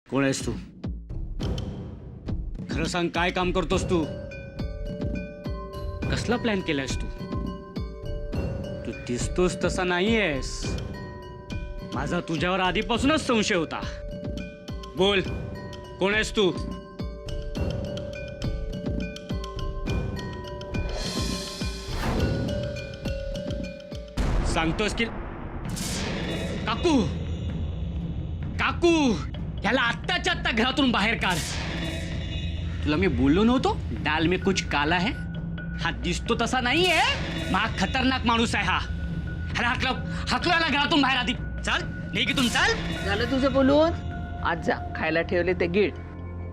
कोण आहेस तू? खरं सांग, काय काम करतोस तू? कसला प्लॅन केलायस तू? तू दिसतोस तसा नाहीयेस. माझा तुझ्यावर आधीपासूनच संशय होता. बोल, कोण आहेस तू? सांगतोस की काकू? काकू, याला आत्ताच्या आत्ता घरातून बाहेर काढ. तुला मी बोललो नव्हतो दाल में कुछ काला है? हा दिसतो तसा नाहीये. हा खतरनाक माणूस आहे हा. अरे हाकलो याला घरातून बाहेर आधी. चल निघितून चल. झालं तुझं बोलून? आज जा, खायला ठेवले ते गिळ.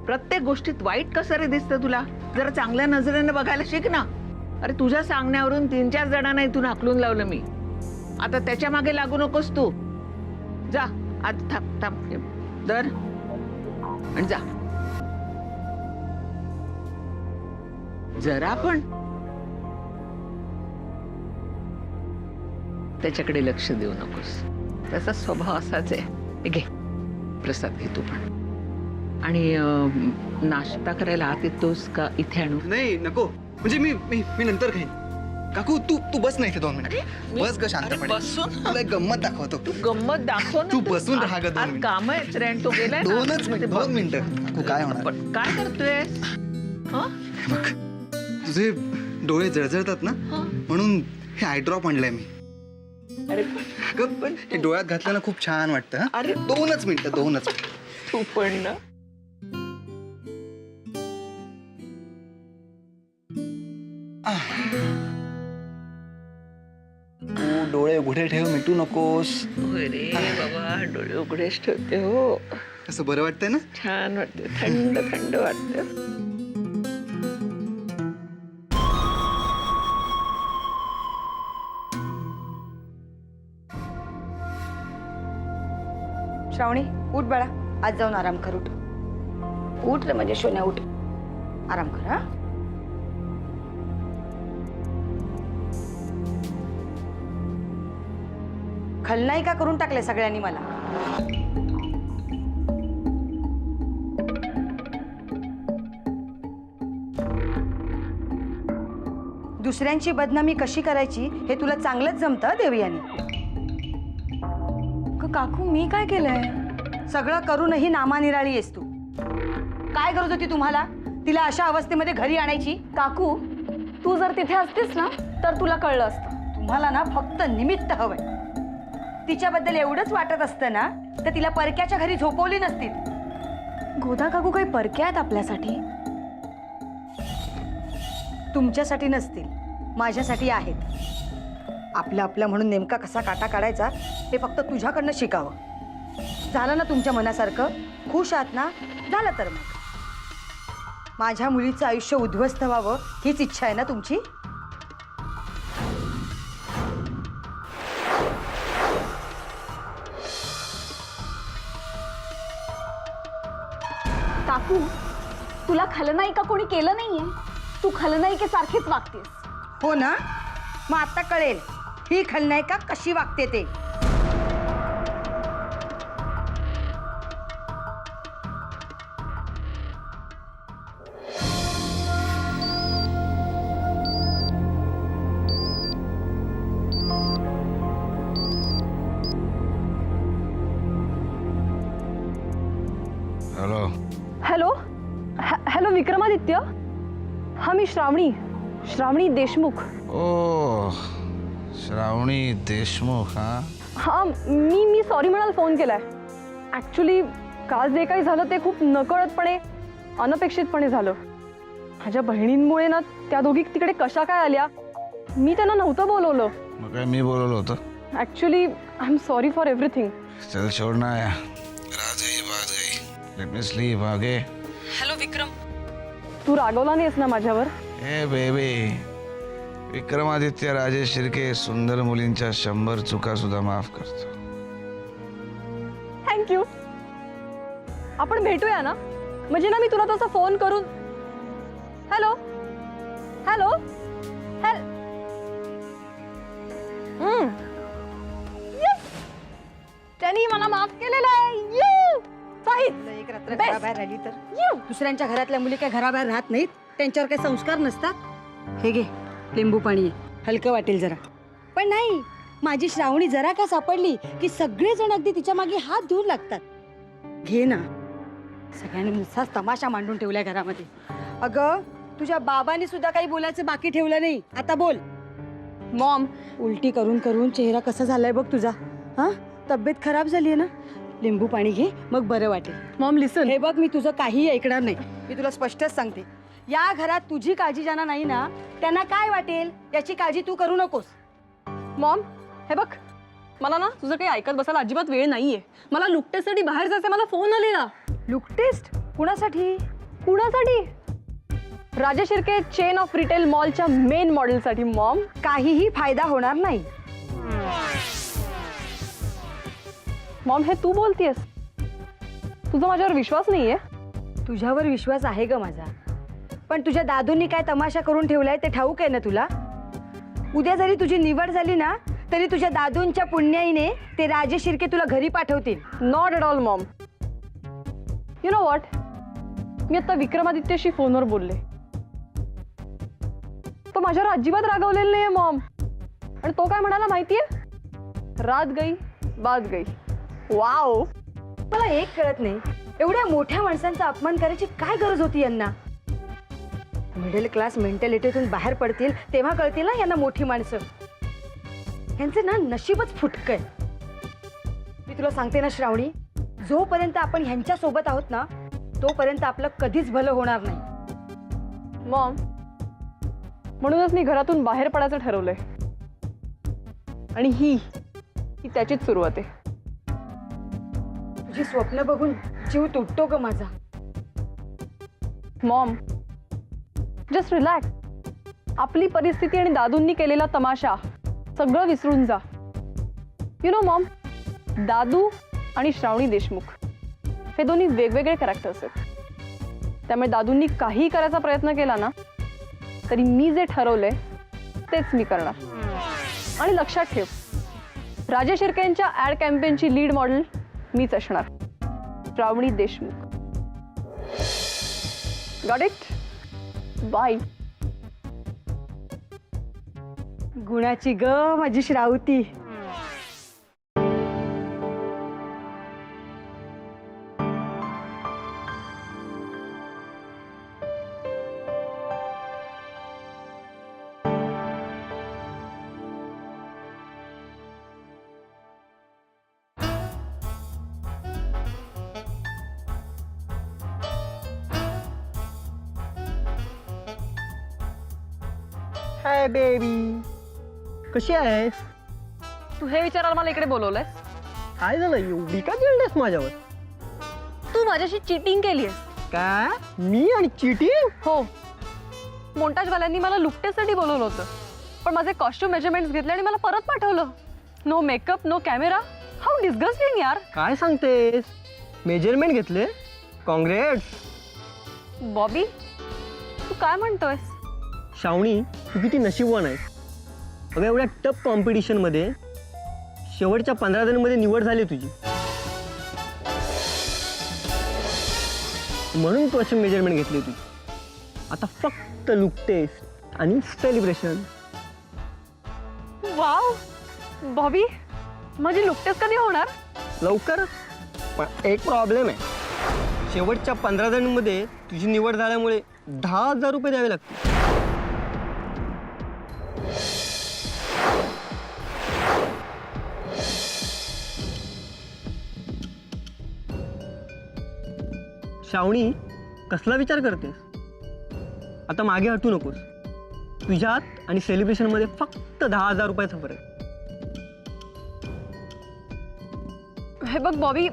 प्रत्येक गोष्टीत वाईट कसं रे दिसतं तुला? जरा चांगल्या नजरेने बघायला शिक ना. अरे तुझ्या सांगण्यावरून 3-4 जणांना इथून हाकलून लावलं मी. आता त्याच्या मागे लागू नकोस तू. जा आज, थांब थांब दर आणि जा. जरा पण त्याच्याकडे लक्ष देऊ नकोस. त्याचा स्वभाव असाच आहे. घे प्रसाद, घे तू पण. आणि नाश्ता करायला आत येतोस का इथे आणू? नाही नको, म्हणजे मी नंतर खाईन. काकू तू बस नाही 2 मिनिट. बस ग शांतपणे. बसून तुला एक गंमत दाखवतो. तू गंमत दाखव ना. तू बसून राहा ग 2 आज मिनिट. काम आहे रे, तो गेलाय 2 मिनिटं. काकू काय होणार? पण काय करतोय? बघ, तुझे डोळे जळजळतात ना, म्हणून हे आय ड्रॉप आणलंय मी. अरे अगं, पण हे डोळ्यात घातल्यानं खूप छान वाटतं. हं? अरे 2च मिनिटं. तू पण ना. तू डोळे उघडे ठेव, मिटू नकोस. होय रे बाबा, डोळे उघडेच ठेवते. हो, असं बरं वाटतंय ना? छान वाटते. थंड थंड वाटते. श्रावणी, उठ बाळा. आज जाऊन आराम कर. उठ उठ रे म्हणजे सोन्या, उठ आराम कर. हा, खलनायिका करून टाकले सगळ्यांनी मला. दुसऱ्यांची बदनामी कशी करायची हे तुला चांगलंच जमतं देवयानी. काकू, मी काय केलंय? सगळं करूनही नामानिराळी आहेस तू. काय गरज होती तुम्हाला तिला अशा अवस्थेमध्ये घरी आणायची? काकू, तू जर तिथे असतीस ना तर तुला कळलं असतं. तुम्हाला ना फक्त निमित्त हवंय. तिच्याबद्दल एवढंच वाटत असतं ना तर तिला परक्याच्या घरी झोपवली नसतील. गोदा काकू काही परक्या आहेत आपल्यासाठी? तुमच्यासाठी नसतील, माझ्यासाठी आहेत. आपलं आपलं म्हणून नेमका कसा काटा काढायचा हे फक्त तुझ्याकडनं शिकावं. झालं ना तुमच्या मनासारखं? खुश आहात ना? झालं तर मग. माझ्या मुलीचं आयुष्य उद्ध्वस्त व्हावं हीच इच्छा आहे ना तुमची? काकू, तुला खलनायिका कोणी केलं नाहीये. तू खलनायिकेसारखीच वागतेस. हो ना, मग आता कळेल ही खलनायिका कशी वागते ते. हॅलो. हॅलो. हॅलो विक्रमादित्य. हा, मी श्रावणी देशमुख. ओ, श्रावणी देशमुख. हा, मी सॉरी म्हणाल फोन केलाय. ॲक्च्युली काल जे काही झालं ते खूप नकळतपणे, अनपेक्षितपणे झालं. माझ्या बहिणींमुळे ना त्या दोघी तिकडे कशा काय आल्या. मी त्यांना नव्हतं बोलवलं. मग काय मी बोलवलं होतं? Actually I am sorry for everything. चल छोड़ ना यार. रात गई बात गई. Let me sleep. आगे. हॅलो विक्रम, तू रागवला नाहीस ना माझ्यावर? ए बेबी, विक्रमादित्य राजेश शिर्के सुंदर मुलींच्या 100 चुका सुद्धा माफ करतो. थँक्यू. आपण भेटूया ना? म्हणजे ना मी तुला तसा फोन करून हॅलो हॅलो हॅल त्यांनी मला माफ केलेलं आहे. यू साहित मुलं एक रात्र घराबाहेर राहिली तर दुसऱ्यांच्या घरातल्या मुली काय घराबाहेर राहत नाहीत? त्यांच्यावर काही संस्कार नसतात? हे घे लिंबू पाणी आहे. हलकं वाटेल जरा. पण नाही, माझी श्रावणी जरा का सापडली की सगळेजण अगदी तिच्या मागे हात धुवून लागतात. घे ना. सगळ्यांनी नुसताच तमाशा मांडून ठेवलाय घरामध्ये. अगं तुझ्या बाबांनी सुद्धा काही बोलायचं बाकी ठेवलं नाही. आता बोल. मॉम, उलटी करून करून चेहरा कसा झालाय बघ तुझा. हा, तब्येत खराब झालीये ना. लिंबू पाणी घे, मग बरं वाटेल. मॉम लिसन. हे बघ, मी तुझं काही ऐकणार नाही. मी तुला स्पष्टच सांगते, या घरात तुझी काळजी ज्यांना नाही ना त्यांना काय वाटेल याची काळजी तू करू नकोस. मॉम, हे बघ, मला ना तुझं काही ऐकत बसायला अजिबात वेळ नाहीये. मला लुक टेस्टसाठी बाहेर जायचं. मला फोन आलेला. लुक टेस्ट कुणासाठी? कुणासाठी? Raje Shirke chain of retail मॉलच्या मेन मॉडेलसाठी. मॉम, काहीही फायदा होणार नाही. मॉम, हे तू बोलतेस? तुझा माझ्यावर विश्वास नाहीये? तुझ्यावर विश्वास आहे ग माझा, पण तुझ्या दादूंनी काय तमाशा करून ठेवलाय ते ठाऊक आहे ना तुला. उद्या जरी तुझी निवड झाली ना तरी तुझ्या दादूंच्या पुण्याईने ते राजे शिर्के तुला घरी पाठवतील. Not at all mom. You know what, मी आता विक्रमादित्यशी फोनवर बोलले. तो माझ्यावर अजिबात रागवलेला नाहीये मॉम. आणि तो काय म्हणाला माहितीये? रात गई बात गई. वाव. मला एक कळत नाही, एवढ्या मोठ्या माणसांचा अपमान करायची काय गरज होती यांना? मिडल क्लास मेंटॅलिटीतून बाहेर पडतील तेव्हा कळतील ना यांना मोठी माणसं. यांचे ना नशीबच फुटकंय. मी तुला सांगते ना श्रावणी, जोपर्यंत आपण ह्यांच्या सोबत आहोत ना तोपर्यंत आपलं कधीच भलं होणार नाही. मॉम, म्हणूनच मी घरातून बाहेर पडायचं ठरवलंय. आणि ही त्याचीच सुरुवात आहे. तुझी स्वप्न बघून जीव तुटतो ग माझा. Maugham, just relax. आपली परिस्थिती आणि दादूंनी केलेला तमाशा सगळं विसरून जा. यु नो मॉम, दादू आणि श्रावणी देशमुख हे दोन्ही वेगवेगळे कॅरेक्टर्स आहेत. त्यामुळे दादूंनी काही करायचा प्रयत्न केला ना तरी मी जे ठरवलंय तेच मी करणार. आणि लक्षात ठेव, राजे शिर्केंच्या ॲड कॅम्पेनची लीड मॉडेल मीच असणार, Shravani Deshmukh. Got it? Bye. गुणाची ग माझी श्रावती. हाय बेबी, कशी आहेस? तू हे विचारायला मला इकडे बोलवलंय? काय झालं, एवढी का चिडलीस माझ्यावर? तू माझ्याशी चिटिंग केलीयस. काय? मी आणि चीटिंग? हो, मोंटाजवाल्यांनी मला लुक टेस्टसाठी बोलवलं होतं, पण माझे कॉस्ट्युम मेजरमेंट्स घेतले आणि मला परत पाठवलं. No makeup, no camera. How disgusting यार. काय सांगतेस? मेजरमेंट घेतले? काँग्रेट्स. बॉबी, तू काय म्हणतोयस? श्रावणी, तू किती नशीबवान आहेस. अगं, एवढ्या टफ कॉम्पिटिशनमध्ये शेवटच्या 15 जणांमध्ये निवड झाली तुझी, म्हणून तू अशी मेजरमेंट घेतली तुझी. आता फक्त लुक टेस्ट आणि सेलिब्रेशन. वाव बॉबी, माझी लुक टेस्ट कधी होणार? लवकर. पण एक प्रॉब्लेम आहे, शेवटच्या 15 जणांमध्ये तुझी निवड झाल्यामुळे 10,000 रुपये द्यावे लागतील. श्रावणी, कसला विचार करतेस? आता मागे हटू नकोस. तुझ्यात आणि सेलिब्रेशनमध्ये फक्त 10,000 रुपयाचा फरक आहे. हे बघ बॉबी,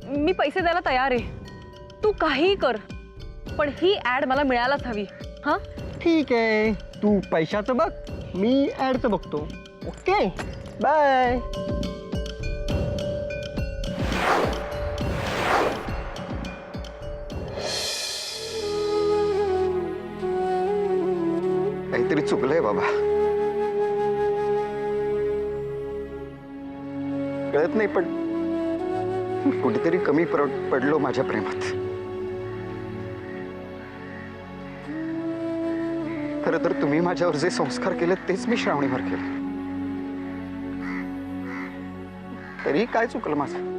मी पैसे द्यायला तयार आहे. तू काहीही कर, पण ही ॲड मला मिळायलाच हवी. हां, ठीक आहे, तू पैशाचं बघ, मी ॲडचं बघतो. Okay, bye. काहीतरी चुकलंय बाबा. कळत नाही, पण कुठेतरी कमी पडलो माझ्या प्रेमात. खरं तर तुम्ही माझ्यावर जे संस्कार केले तेच मी श्रावणीवर केले. तरी काय चुकलं माझं?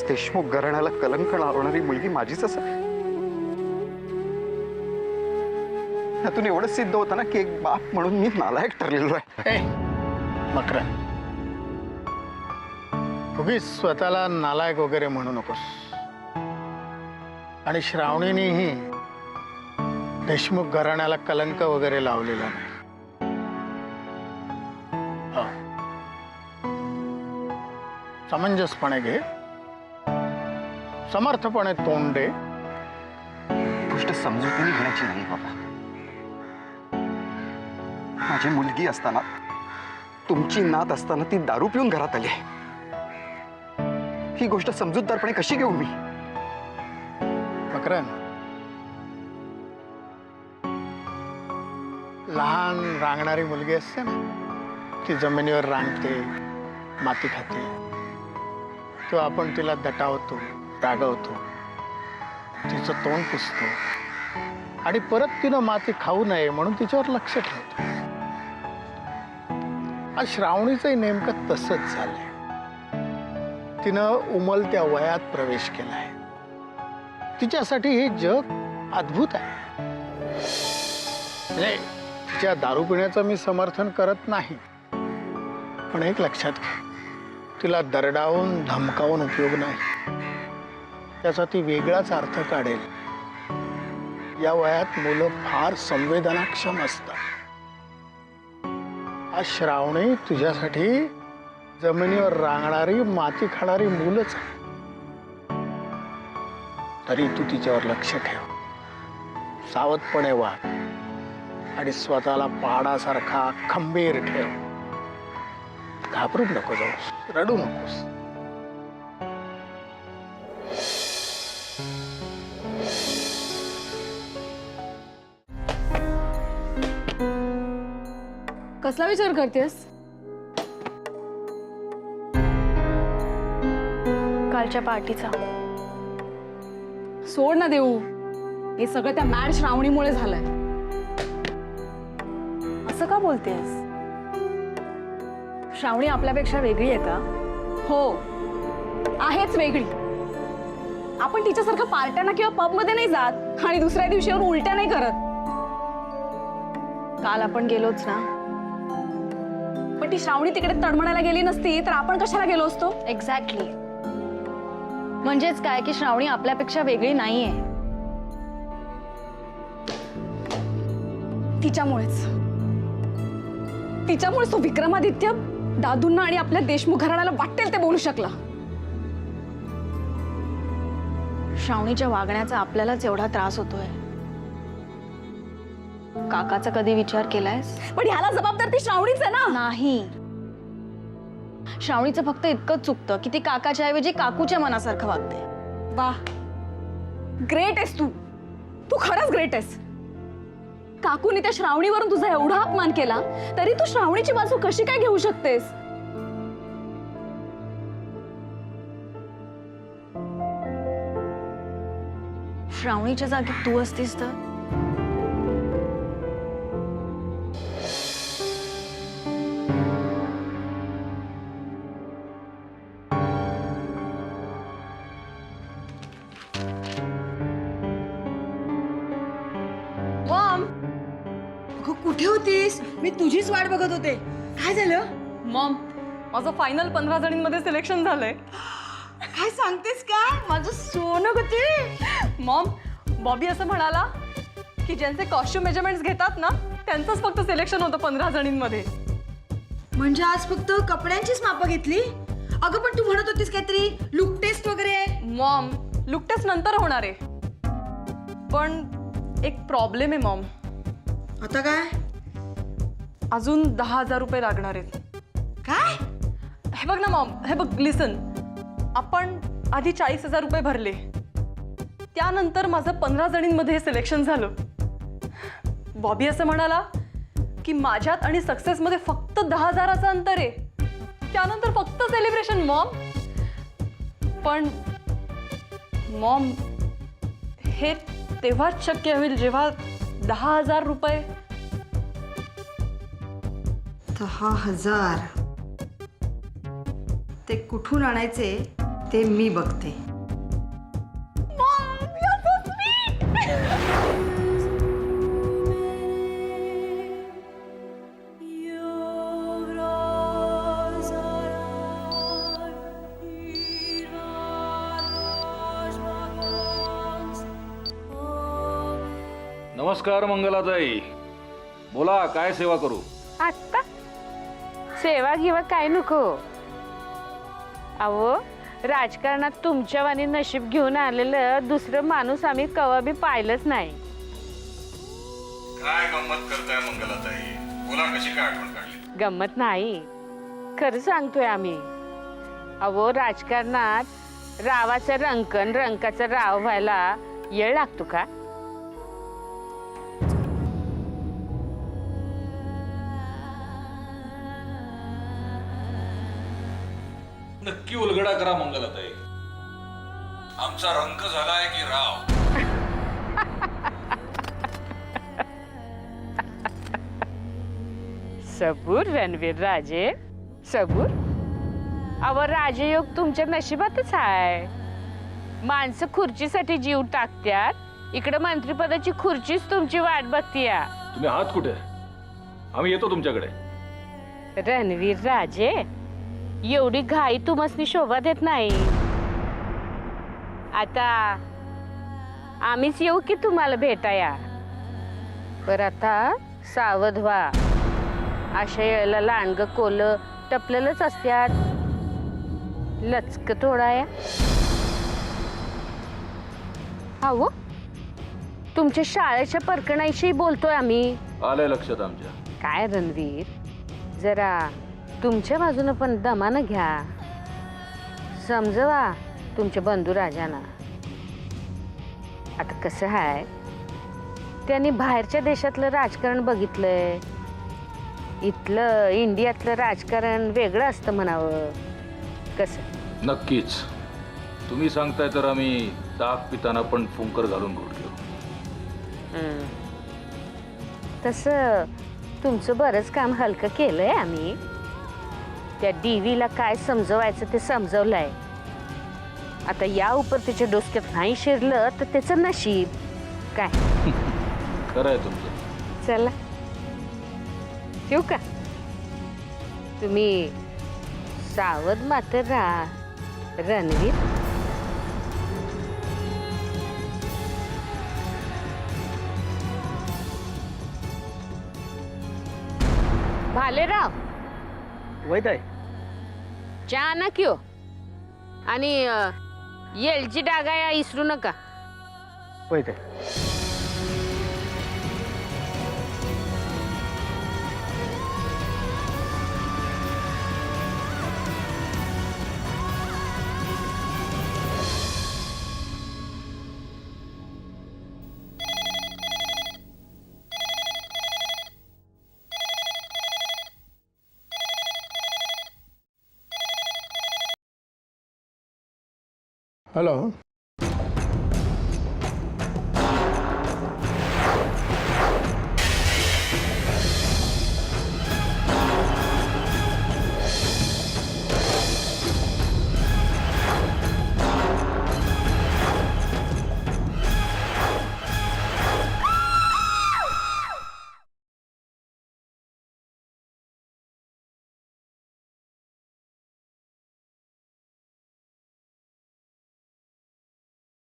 देशमुख घराण्याला कलंक लावणारी मुलगी माझीच असं. यातून एवढं सिद्ध होतं ना की एक बाप म्हणून मी नालायक ठरलेलो आहे. मकरंद, उगीच स्वतःला नालायक वगैरे म्हणू नकोस. आणि श्रावणीनेही देशमुख घराण्याला कलंक वगैरे लावलेला नाही. हो. समंजसपणे घे, समर्थपणे तोंड दे. गोष्ट समजुतीने घेण्याची नाही बाबा. माझी मुलगी असताना, तुमची नात असताना ती दारू पिऊन घरात आली. ही गोष्ट समजूतदारपणे कशी घेऊ मी? मकरंद, लहान रांगणारी मुलगी असते ना, ती जमिनीवर रांगते, माती खाते, तेव्हा आपण तिला दटावतो, रागवतो, तिचं तोंड पुसतो आणि परत तिनं माती खाऊ नये म्हणून तिच्यावर लक्ष ठेवतो. आज श्रावणीचंही नेमकं तसंच झालंय. तिनं उमलत्या वयात प्रवेश केलाय. तिच्यासाठी हे जग अद्भुत आहे. म्हणजे तिच्या दारू पिण्याचं मी समर्थन करत नाही, पण एक लक्षात घे, तिला दरडावून धमकावून उपयोग नाही. त्याचा ती वेगळाच अर्थ काढेल. या वयात मुलं फार संवेदनाक्षम असतात. आज श्रावणी तुझ्यासाठी जमिनीवर रांगणारी, माती खाणारी मुलंच आहे. तरी तू तिच्यावर लक्ष ठेव, सावधपणे वाग आणि स्वतःला पहाडासारखा खंबीर ठेव. घाबरू नको जाऊस, रडू नकोस. कसला विचार करतेस? कालच्या पार्टीचा. सोड ना देऊ, हे सगळं त्या मॅड श्रावणीमुळे झालंय. असं का बोलतेस? श्रावणी आपल्यापेक्षा वेगळी आहे का? हो, आहेच वेगळी. आपण तिच्यासारखं पार्ट्यांना किंवा पबमध्ये नाही जात आणि दुसऱ्या दिवशी येऊन उलट्या नाही करत. काल आपण गेलोच ना. पण ती श्रावणी तिकडे तडमडायला गेली नसती तर आपण कशाला गेलो असतो? एक्झॅक्टली. म्हणजेच काय की श्रावणी आपल्यापेक्षा वेगळी नाहीये. तिच्यामुळेच तो विक्रमादित्य दादूंना आणि आपल्या देशमुख घराण्याला वाटेल ते बोलू शकला. श्रावणीच्या वागण्याचा आपल्यालाच एवढा त्रास होतोय. काकाचा कधी विचार केलायस? पण ह्याला जबाबदार ती श्रावणीच आहे ना. नाही, श्रावणीचं फक्त इतकंच चुकतं की ती काकाच्या ऐवजी काकूच्या मनासारखं वागते. वा, ग्रेट आहेस तू. तू खरंच ग्रेट आहेस. काकूने त्या श्रावणीवरून तुझा एवढा अपमान केला तरी तू श्रावणीची बाजू कशी काय घेऊ शकतेस? श्रावणीच्या जागी तू असतीस तर? कुठे होतीस? मी तुझीच वाट बघत होते. काय झालं? मॉम, माझं फायनल 15 जणींमध्ये सिलेक्शन झालंय. काय सांगतेस का? माझं सोनं होते. मॉम, बॉबी असं म्हणाला की ज्यांचे कॉस्ट्युम मेजरमेंट्स घेतात ना त्यांचंच फक्त सिलेक्शन होतं 15 जणींमध्ये. म्हणजे आज फक्त कपड्यांचीच मापं घेतली? अगं पण तू म्हणत होतीस काहीतरी लुक टेस्ट वगैरे. मॉम, लुक टेस्ट नंतर होणार आहे, पण एक प्रॉब्लेम आहे मॉम. आता काय? अजून 10,000 रुपये लागणार आहेत. काय? हे बघ ना मॉम, हे बघ, लिसन. आपण आधी 40,000 रुपये भरले, त्यानंतर माझं 15 जणींमध्ये सिलेक्शन झालं. बॉबी असं म्हणाला की माझ्यात आणि सक्सेसमध्ये फक्त 10,000चं अंतर आहे. त्यानंतर फक्त सेलिब्रेशन मॉम. पण मॉम, हे तेव्हाच शक्य होईल जेव्हा 10,000 रुपये. 10,000 ते कुठून आणायचे ते मी बघते. नमस्कार मंगलाताई, बोला काय सेवा करू? आत्ता सेवा घेवा काय नको. अहो, राजकारणात तुमच्यावानी नशीब घेऊन आलेलं दुसरं माणूस आम्ही कवा बी पाहिलंच नाही. काय गंमत करताय मंगलाताई? बोला कशी काय आठवण काढली? गंमत नाही, खरं सांगतोय आम्ही. अहो, राजकारणात रावाचं रंकन रंकाचं राव व्हायला येळ लागतो का? नक्की उलगडा करा मंगलाताई. आमचा रंक झालाय की राव? सबूर रणवीर राजे, सबूर. अहो, राजयोग तुमच्या नशिबातच आहे. माणसं खुर्चीसाठी जीव टाकत्यात, इकडे मंत्रिपदाची खुर्चीच तुमची वाट बघतीया. तुम्ही आहात कुठे? आम्ही येतो तुमच्याकडे. रणवीर राजे, एवढी घाई तुमसनी शोभा देत नाही. आता आम्हीच येऊ की तुम्हाला भेटाया? पर आता सावध व्हा. अशा यायला लांडग कोल टपलेलंच असत्यात. लचक तोडाया. अहो, तुमच्या शाळेच्या परकणाशी बोलतोय आम्ही. आलंय लक्षात आमच्या. काय रणवीर, जरा तुमच्या बाजूनं पण दमानं घ्या. समजवा तुमच्या बंधू राजांना. आता कसं आहे, त्यांनी बाहेरच्या देशातलं राजकारण बघितलंय. इथलं इंडियातलं राजकारण वेगळं असतं म्हणावं. कसं? नक्कीच. तुम्ही सांगताय तर आम्ही ताक पिताना पण फुंकर घालून घोट घेऊ. तसं तुमचं बरंच काम हलकं केलंय आम्ही. त्या डीवीला काय समजवायचं ते समजवलंय. आता या उपर त्याच्या डोसक्यात नाही शिरलं तर त्याचं नशीब काय. खरं आहे तुमचं. चला ठेवू का? तुम्ही सावध मात्र राहा रणवीर. भालेराव, वैत आहे. चहा ना क्यो. आणि येलची डागा या इसरू नका. वैत आहे. हॅलो.